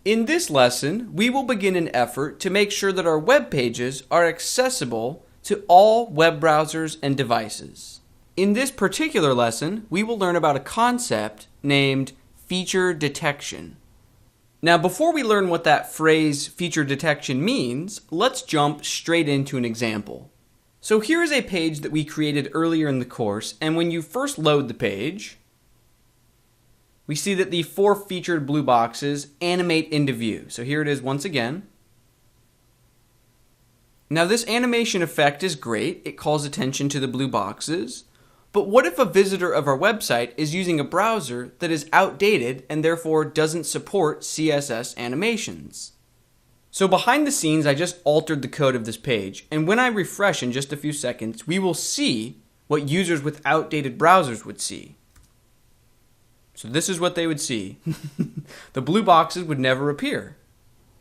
In this lesson, we will begin an effort to make sure that our web pages are accessible to all web browsers and devices. In this particular lesson, we will learn about a concept named feature detection. Now, before we learn what that phrase feature detection means, let's jump straight into an example. So here is a page that we created earlier in the course, and when you first load the page, we see that the 4 featured blue boxes animate into view. So here it is once again. Now this animation effect is great. It calls attention to the blue boxes. But what if a visitor of our website is using a browser that is outdated and therefore doesn't support CSS animations? So behind the scenes, I just altered the code of this page. And when I refresh in just a few seconds, we will see what users with outdated browsers would see. So this is what they would see. The blue boxes would never appear.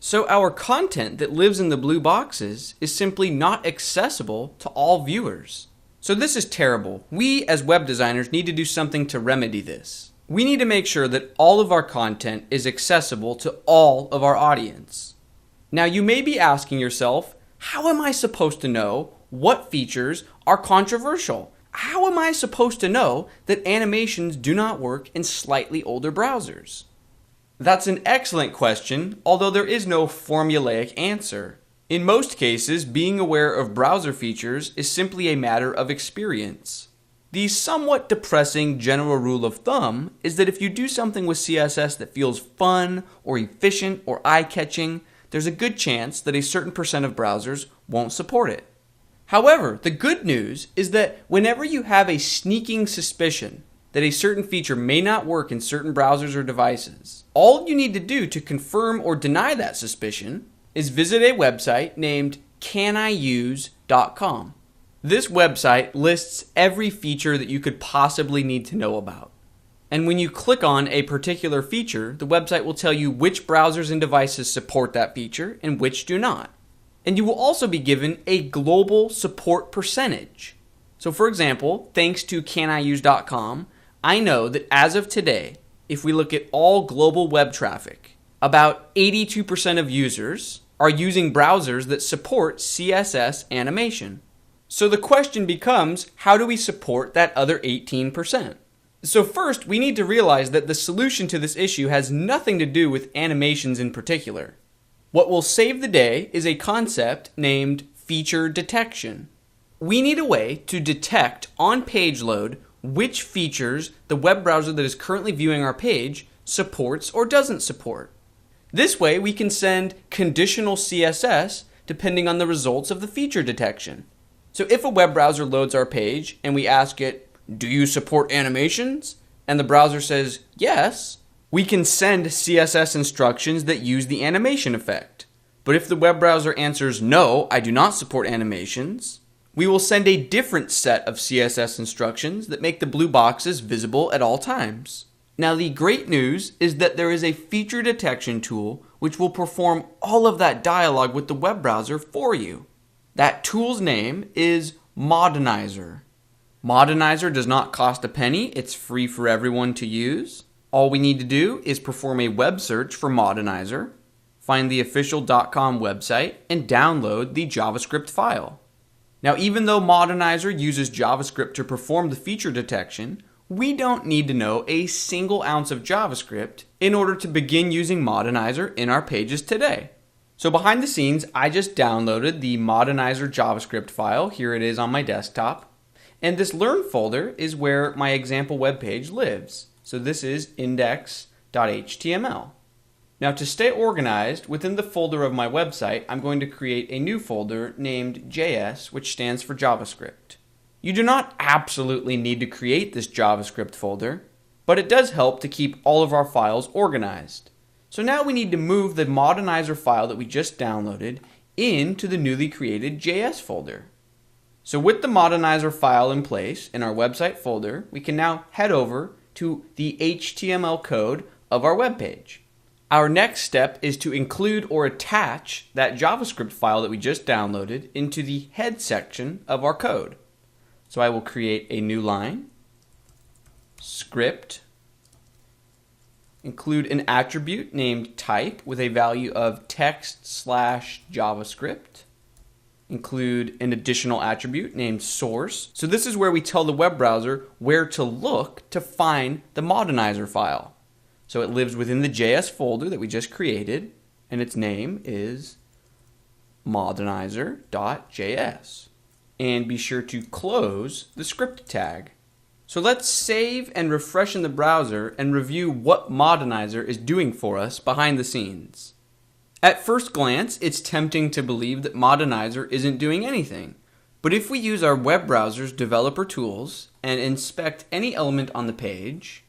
So our content that lives in the blue boxes is simply not accessible to all viewers. So this is terrible. We as web designers need to do something to remedy this. We need to make sure that all of our content is accessible to all of our audience. Now you may be asking yourself, how am I supposed to know what features are controversial? How am I supposed to know that animations do not work in slightly older browsers? That's an excellent question, although there is no formulaic answer. In most cases, being aware of browser features is simply a matter of experience. The somewhat depressing general rule of thumb is that if you do something with CSS that feels fun or efficient or eye-catching, there's a good chance that a certain percent of browsers won't support it. However, the good news is that whenever you have a sneaking suspicion that a certain feature may not work in certain browsers or devices, all you need to do to confirm or deny that suspicion is visit a website named caniuse.com. This website lists every feature that you could possibly need to know about. And when you click on a particular feature, the website will tell you which browsers and devices support that feature and which do not. And you will also be given a global support percentage. So for example, thanks to caniuse.com, I know that as of today, if we look at all global web traffic, about 82% of users are using browsers that support CSS animation. So the question becomes, how do we support that other 18%? So first, we need to realize that the solution to this issue has nothing to do with animations in particular. What will save the day is a concept named feature detection. We need a way to detect on page load which features the web browser that is currently viewing our page supports or doesn't support. This way we can send conditional CSS depending on the results of the feature detection. So if a web browser loads our page and we ask it, do you support animations? And the browser says yes, we can send CSS instructions that use the animation effect. But if the web browser answers no, I do not support animations, we will send a different set of CSS instructions that make the blue boxes visible at all times. Now the great news is that there is a feature detection tool which will perform all of that dialogue with the web browser for you. That tool's name is Modernizer. Modernizer does not cost a penny, it's free for everyone to use. All we need to do is perform a web search for Modernizer, find the official .com website, and download the JavaScript file. Now, even though Modernizer uses JavaScript to perform the feature detection, we don't need to know a single ounce of JavaScript in order to begin using Modernizer in our pages today. So behind the scenes, I just downloaded the Modernizer JavaScript file. Here it is on my desktop. And this Learn folder is where my example web page lives. So this is index.html. Now to stay organized within the folder of my website, I'm going to create a new folder named JS, which stands for JavaScript. You do not absolutely need to create this JavaScript folder, but it does help to keep all of our files organized. So now we need to move the Modernizer file that we just downloaded into the newly created JS folder. So with the Modernizer file in place in our website folder, we can now head over to the HTML code of our web page. Our next step is to include or attach that JavaScript file that we just downloaded into the head section of our code. So I will create a new line, script, Include an attribute named type with a value of text/JavaScript. Include an additional attribute named source. So this is where we tell the web browser where to look to find the Modernizer file. So it lives within the JS folder that we just created, and its name is modernizer.js. And be sure to close the script tag. So let's save and refresh in the browser and review what Modernizer is doing for us behind the scenes. At first glance, it's tempting to believe that Modernizer isn't doing anything. But if we use our web browser's developer tools and inspect any element on the page,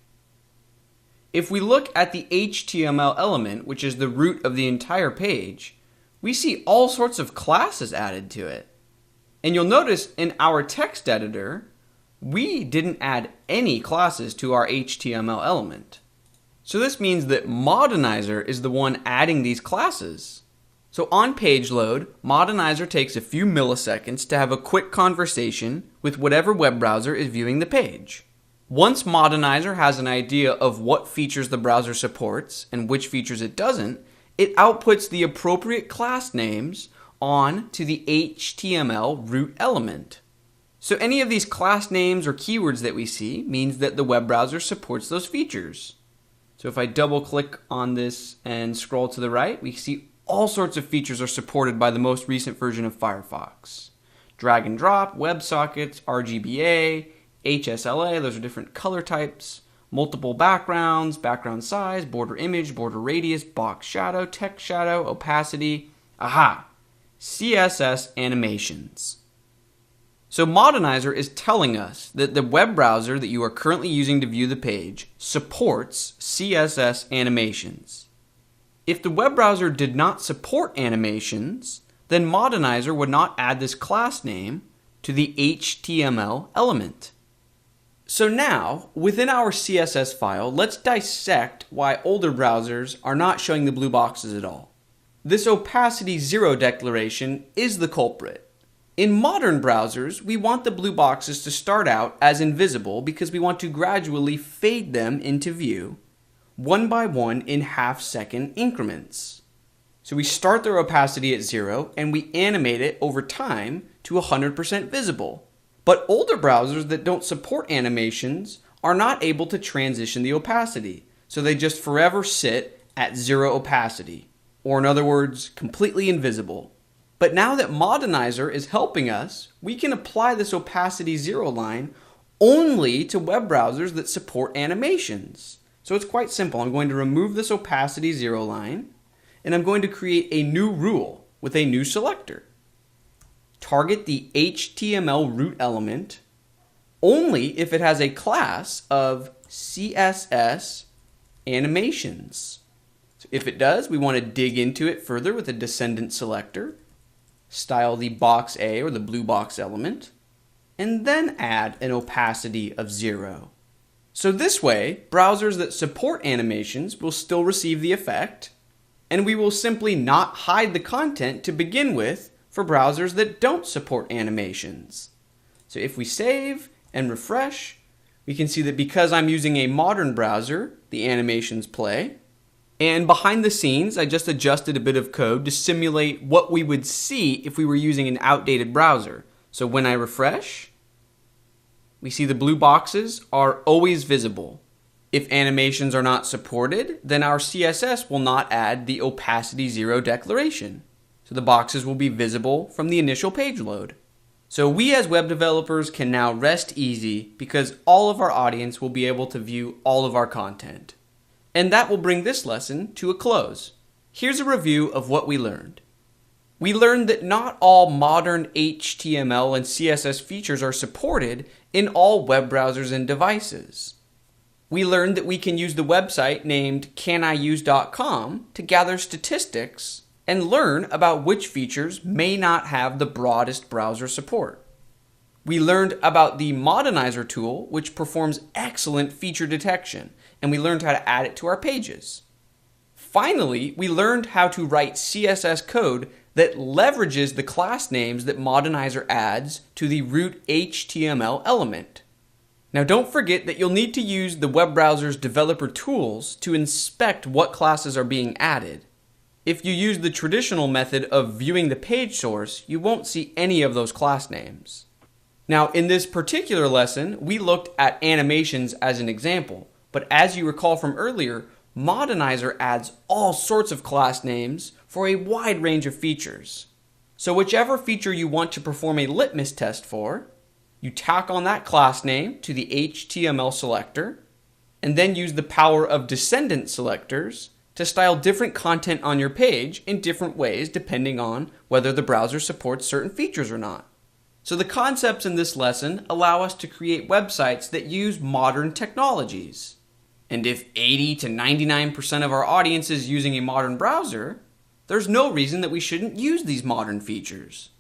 if we look at the HTML element, which is the root of the entire page, we see all sorts of classes added to it. And you'll notice in our text editor, we didn't add any classes to our HTML element. So this means that Modernizer is the one adding these classes. So on page load, Modernizer takes a few milliseconds to have a quick conversation with whatever web browser is viewing the page. Once Modernizer has an idea of what features the browser supports and which features it doesn't, it outputs the appropriate class names on to the HTML root element. So any of these class names or keywords that we see means that the web browser supports those features. So if I double click on this and scroll to the right, we see all sorts of features are supported by the most recent version of Firefox. Drag and drop, WebSockets, RGBA, HSLA, those are different color types, multiple backgrounds, background size, border image, border radius, box shadow, text shadow, opacity, CSS animations. So Modernizer is telling us that the web browser that you are currently using to view the page supports CSS animations. If the web browser did not support animations, then Modernizer would not add this class name to the HTML element. So now, within our CSS file, let's dissect why older browsers are not showing the blue boxes at all. This opacity 0 declaration is the culprit. In modern browsers, we want the blue boxes to start out as invisible because we want to gradually fade them into view, one by one in half-second increments. So we start their opacity at 0 and we animate it over time to 100% visible. But older browsers that don't support animations are not able to transition the opacity, so they just forever sit at 0 opacity, or in other words, completely invisible. But now that Modernizer is helping us, we can apply this opacity 0 line only to web browsers that support animations. So it's quite simple. I'm going to remove this opacity 0 line, and I'm going to create a new rule with a new selector. Target the HTML root element only if it has a class of CSS animations. So if it does, we want to dig into it further with a descendant selector, style the box A or the blue box element, and then add an opacity of 0. So this way, browsers that support animations will still receive the effect, and we will simply not hide the content to begin with for browsers that don't support animations. So if we save and refresh, we can see that because I'm using a modern browser, the animations play. And behind the scenes, I just adjusted a bit of code to simulate what we would see if we were using an outdated browser. So when I refresh, we see the blue boxes are always visible. If animations are not supported, then our CSS will not add the opacity 0 declaration. So the boxes will be visible from the initial page load. So we as web developers can now rest easy because all of our audience will be able to view all of our content. And that will bring this lesson to a close. Here's a review of what we learned. We learned that not all modern HTML and CSS features are supported in all web browsers and devices. We learned that we can use the website named caniuse.com to gather statistics and learn about which features may not have the broadest browser support. We learned about the Modernizer tool, which performs excellent feature detection, and we learned how to add it to our pages. Finally, we learned how to write CSS code that leverages the class names that Modernizer adds to the root HTML element. Now don't forget that you'll need to use the web browser's developer tools to inspect what classes are being added. If you use the traditional method of viewing the page source, you won't see any of those class names. Now in this particular lesson, we looked at animations as an example, but as you recall from earlier, Modernizer adds all sorts of class names for a wide range of features. So whichever feature you want to perform a litmus test for, you tack on that class name to the HTML selector, and then use the power of descendant selectors to style different content on your page in different ways depending on whether the browser supports certain features or not. So the concepts in this lesson allow us to create websites that use modern technologies. And if 80 to 99% of our audience is using a modern browser, there's no reason that we shouldn't use these modern features.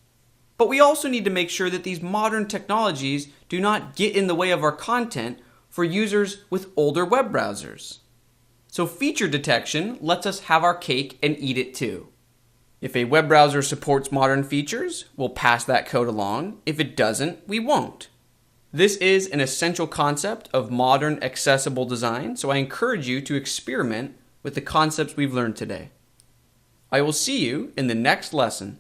But we also need to make sure that these modern technologies do not get in the way of our content for users with older web browsers. So feature detection lets us have our cake and eat it too. If a web browser supports modern features, we'll pass that code along. If it doesn't, we won't. This is an essential concept of modern accessible design, so I encourage you to experiment with the concepts we've learned today. I will see you in the next lesson.